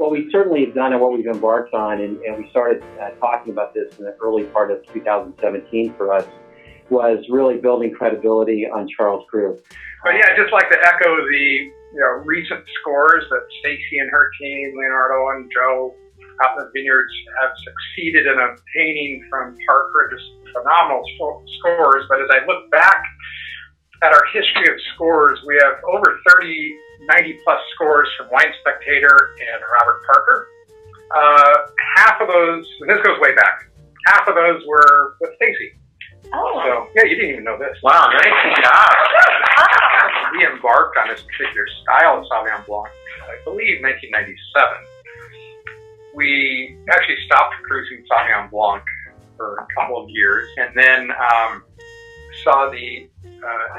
what we certainly have done and what we've embarked on, and we started talking about this in the early part of 2017 for us, was really building credibility on Charles Krug. But yeah, I'd just like to echo the recent scores that Stacy and her team, Leonardo and Joe out in the vineyards, have succeeded in obtaining from Parker. Just phenomenal scores. But as I look back at our history of scores, we have over 90 plus scores from Wine Spectator and Robert Parker. Half of those, and this goes way back, half of those were with Stacy. Oh. So, yeah, you didn't even know this. Wow, nice job. We embarked on this particular style of Sauvignon Blanc, I believe, 1997. We actually stopped producing Sauvignon Blanc for a couple of years, and then saw the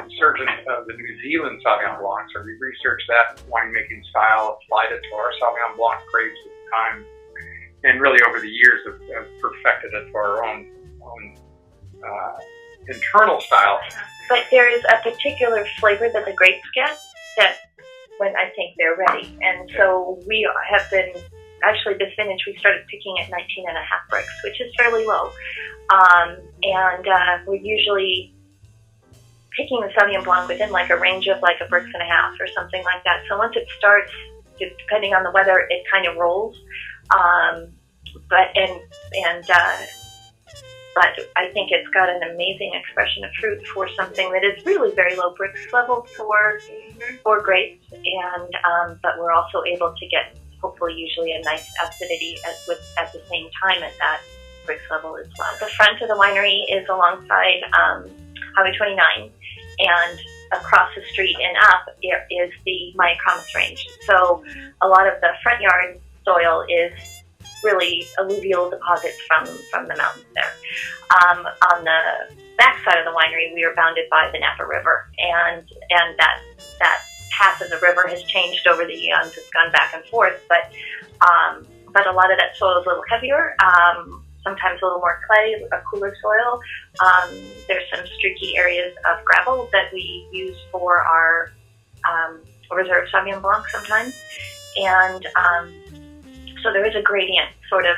insurgence of the New Zealand Sauvignon Blanc. So we researched that winemaking style, applied it to our Sauvignon Blanc grapes at the time, and really over the years have perfected it for our own internal style. But there is a particular flavor that the grapes get that when I think they're ready. And so we have been, actually this vintage we started picking at 19 and a half bricks, which is fairly low. We're usually picking the Sauvignon Blanc within like a range of like a bricks and a half or something like that. So once it starts, depending on the weather, it kind of rolls. But I think it's got an amazing expression of fruit for something that is really very low bricks level for grapes, and but we're also able to get hopefully usually a nice acidity at the same time at that bricks level as well. The front of the winery is alongside Highway 29, and across the street and up is the Mayacamas range. So a lot of the front yard soil is really alluvial deposits from the mountains there. On the back side of the winery, we are bounded by the Napa River, and that path of the river has changed over the eons. It's gone back and forth, but a lot of that soil is a little heavier, sometimes a little more clay, a cooler soil. There's some streaky areas of gravel that we use for our reserve Sauvignon Blanc sometimes, and so there is a gradient sort of,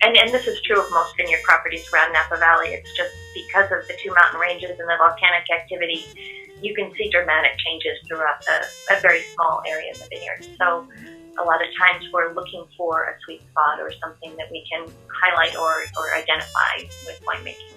and this is true of most vineyard properties around Napa Valley. It's just because of the two mountain ranges and the volcanic activity, you can see dramatic changes throughout a very small area of the vineyard. So a lot of times we're looking for a sweet spot or something that we can highlight or identify with winemaking.